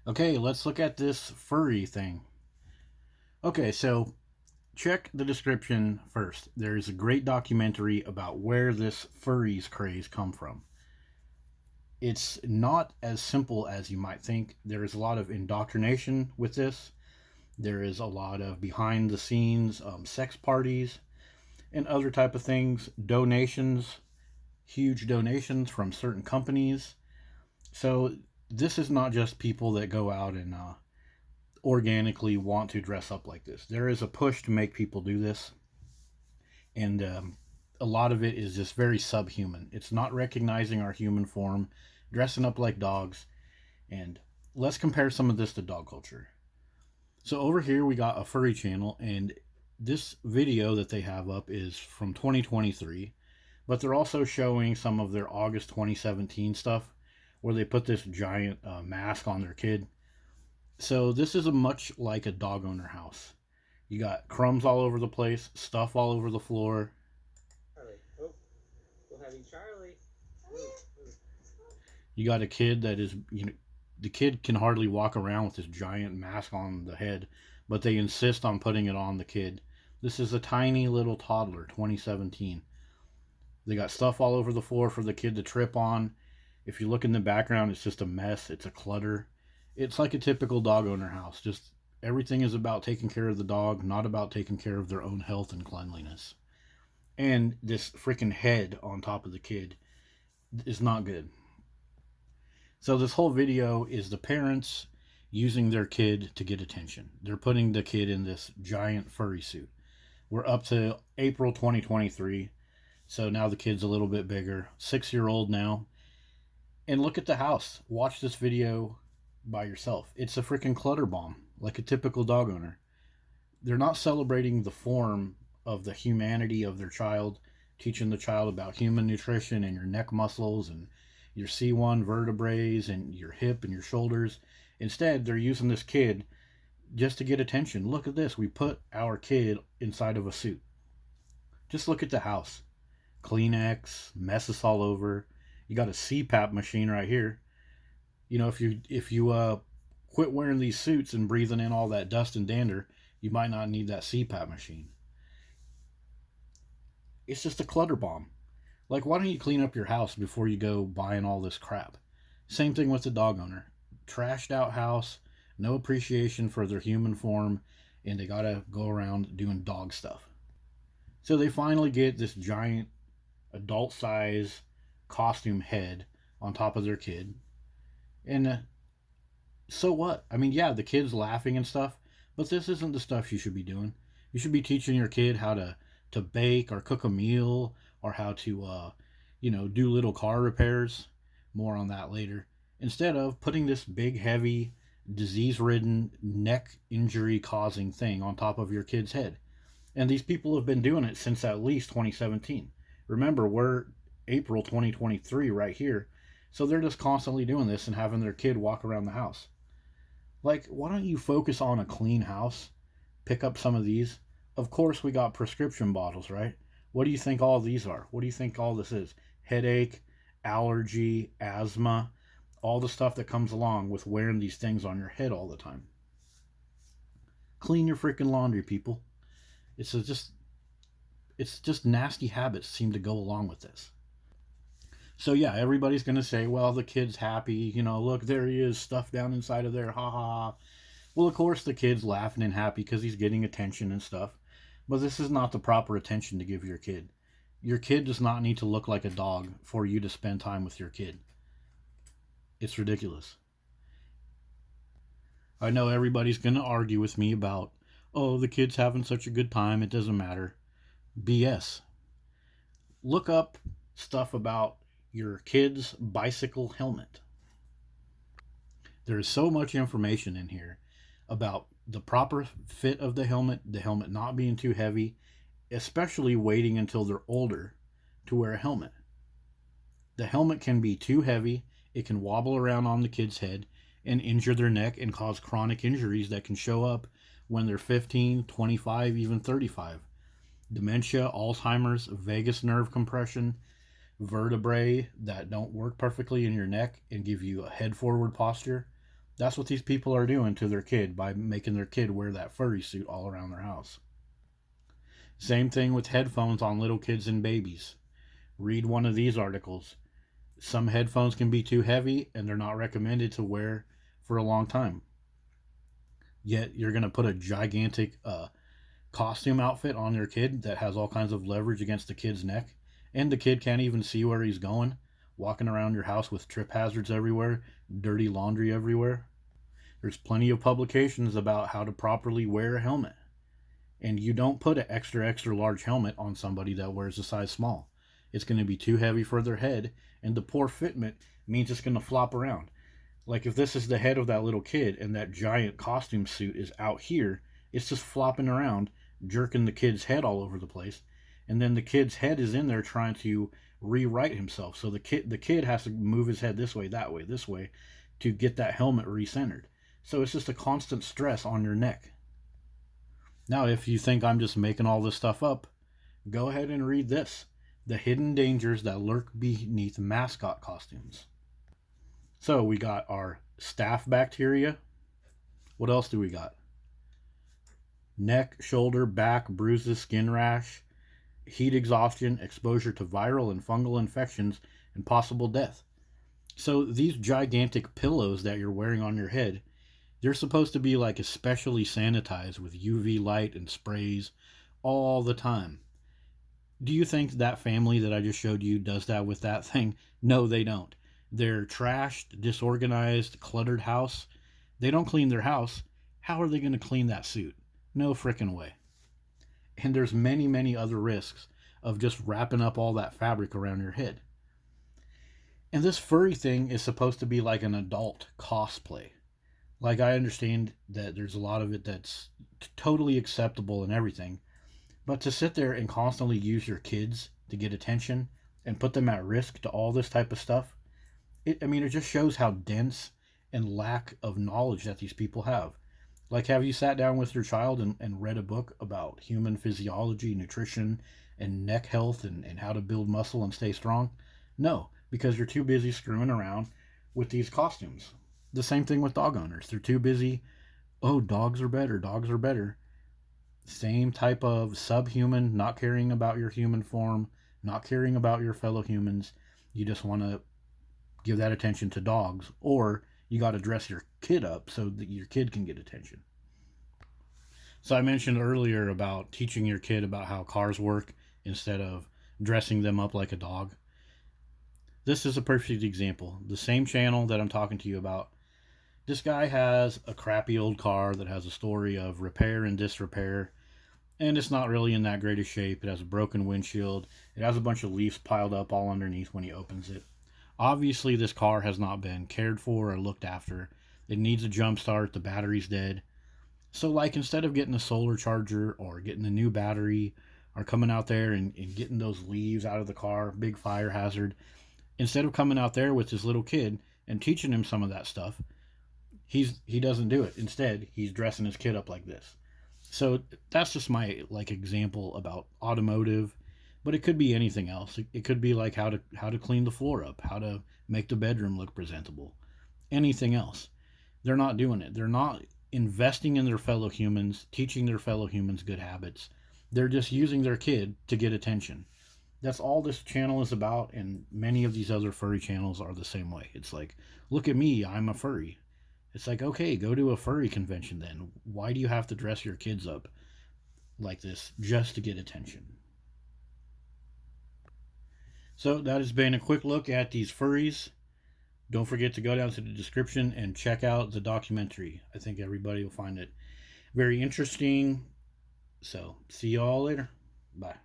Okay, let's look at this furry thing. Okay, so check the description first. There's a great documentary about where this furries craze come from. It's not as simple as you might think. There is a lot of indoctrination with this. There is a lot of behind the scenes sex parties and other type of things. Donations, huge donations from certain companies. So this is not just people that go out and organically want to dress up like this. There is a push to make people do this, and a lot of it is just very subhuman. It's not recognizing our human form, dressing up like dogs, and let's compare some of this to dog culture. So over here we got a furry channel, and this video that they have up is from 2023, but they're also showing some of their August 2017 stuff where they put this giant mask on their kid. So this is a much like a dog owner house. You got crumbs all over the place, stuff all over the floor. Charlie. Oh, we'll have you, Charlie. You got a kid that is, the kid can hardly walk around with this giant mask on the head, but they insist on putting it on the kid. This is a tiny little toddler, 2017. They got stuff all over the floor for the kid to trip on. If you look in the background, it's just a mess. It's a clutter. It's like a typical dog owner house. Just everything is about taking care of the dog, not about taking care of their own health and cleanliness. And this freaking head on top of the kid is not good. So this whole video is the parents using their kid to get attention. They're putting the kid in this giant furry suit. We're up to April 2023. So now the kid's a little bit bigger, 6-year old now. And look at the house. Watch this video by yourself. It's a freaking clutter bomb, like a typical dog owner. They're not celebrating the form of the humanity of their child, teaching the child about human nutrition and your neck muscles and your C1 vertebrae and your hip and your shoulders. Instead, they're using this kid just to get attention. Look at this. We put our kid inside of a suit. Just look at the house. Kleenex, messes all over. You got a CPAP machine right here. If you quit wearing these suits and breathing in all that dust and dander, you might not need that CPAP machine. It's just a clutter bomb. Like, why don't you clean up your house before you go buying all this crap? Same thing with the dog owner. Trashed out house, no appreciation for their human form, and they gotta go around doing dog stuff. So they finally get this giant adult size costume head on top of their kid. And so what? I mean, yeah, the kid's laughing and stuff, but this isn't the stuff you should be doing. You should be teaching your kid how to bake or cook a meal or how to, do little car repairs. More on that later. Instead of putting this big, heavy, disease ridden, neck injury causing thing on top of your kid's head. And these people have been doing it since at least 2017. Remember, we're April 2023 right here. So they're just constantly doing this and having their kid walk around the house. Like, why don't you focus on a clean house? Pick up some of these. Of course, we got prescription bottles, right? What do you think all these are? What do you think all this is? Headache, allergy, asthma, all the stuff that comes along with wearing these things on your head all the time. Clean your freaking laundry, people. It's just nasty habits seem to go along with this. So yeah, everybody's gonna say, well, the kid's happy, look, there he is, stuffed down inside of there, ha ha ha. Well, of course the kid's laughing and happy because he's getting attention and stuff. But this is not the proper attention to give your kid. Your kid does not need to look like a dog for you to spend time with your kid. It's ridiculous. I know everybody's gonna argue with me about, oh, the kid's having such a good time, it doesn't matter. BS. Look up stuff about your kid's bicycle helmet. There's so much information in here about the proper fit of the helmet not being too heavy, especially waiting until they're older to wear a helmet. The helmet can be too heavy, it can wobble around on the kid's head and injure their neck and cause chronic injuries that can show up when they're 15, 25, even 35. Dementia, Alzheimer's, vagus nerve compression, vertebrae that don't work perfectly in your neck and give you a head forward posture. That's what these people are doing to their kid by making their kid wear that furry suit all around their house. Same thing with headphones on little kids and babies. Read one of these articles. Some headphones can be too heavy and they're not recommended to wear for a long time. Yet you're going to put a gigantic costume outfit on your kid that has all kinds of leverage against the kid's neck, and the kid can't even see where he's going, walking around your house with trip hazards everywhere, dirty laundry everywhere. There's plenty of publications about how to properly wear a helmet. And you don't put an extra large helmet on somebody that wears a size small. It's going to be too heavy for their head, and the poor fitment means it's going to flop around. Like if this is the head of that little kid and that giant costume suit is out here, it's just flopping around, jerking the kid's head all over the place. And then the kid's head is in there trying to rewrite himself. So the kid has to move his head this way, that way, this way to get that helmet recentered. So it's just a constant stress on your neck. Now, if you think I'm just making all this stuff up, go ahead and read this: The Hidden Dangers That Lurk Beneath Mascot Costumes. So we got our staph bacteria. What else do we got? Neck, shoulder, back, bruises, skin rash, heat exhaustion, exposure to viral and fungal infections, and possible death. So these gigantic pillows that you're wearing on your head, they're supposed to be like especially sanitized with UV light and sprays all the time. Do you think that family that I just showed you does that with that thing? No, they don't. Their trashed, disorganized, cluttered house, they don't clean their house. How are they going to clean that suit? No frickin' way. And there's many other risks of just wrapping up all that fabric around your head. And this furry thing is supposed to be like an adult cosplay. Like, I understand that there's a lot of it that's totally acceptable and everything, but to sit there and constantly use your kids to get attention and put them at risk to all this type of stuff, it just shows how dense and lack of knowledge that these people have. Like, have you sat down with your child and read a book about human physiology, nutrition, and neck health and how to build muscle and stay strong? No, because you're too busy screwing around with these costumes. The same thing with dog owners. They're too busy, oh, dogs are better, dogs are better. Same type of subhuman, not caring about your human form, not caring about your fellow humans. You just want to give that attention to dogs, or you got to dress your kid up so that your kid can get attention. So I mentioned earlier about teaching your kid about how cars work instead of dressing them up like a dog. This is a perfect example. The same channel that I'm talking to you about, this guy has a crappy old car that has a story of repair and disrepair, and it's not really in that great of shape. It has a broken windshield. It has a bunch of leaves piled up all underneath when he opens it. Obviously, this car has not been cared for or looked after. It needs a jump start. The battery's dead. So, like, instead of getting a solar charger or getting a new battery or coming out there and getting those leaves out of the car, big fire hazard, instead of coming out there with his little kid and teaching him some of that stuff, he doesn't do it. Instead, he's dressing his kid up like this. So that's just my example about automotive. But it could be anything else. It could be like how to clean the floor up, how to make the bedroom look presentable. Anything else. They're not doing it. They're not investing in their fellow humans, teaching their fellow humans good habits. They're just using their kid to get attention. That's all this channel is about, and many of these other furry channels are the same way. It's like, look at me, I'm a furry. It's like, okay, go to a furry convention then. Why do you have to dress your kids up like this just to get attention? So that has been a quick look at these furries. Don't forget to go down to the description and check out the documentary. I think everybody will find it very interesting. So, see you all later. Bye.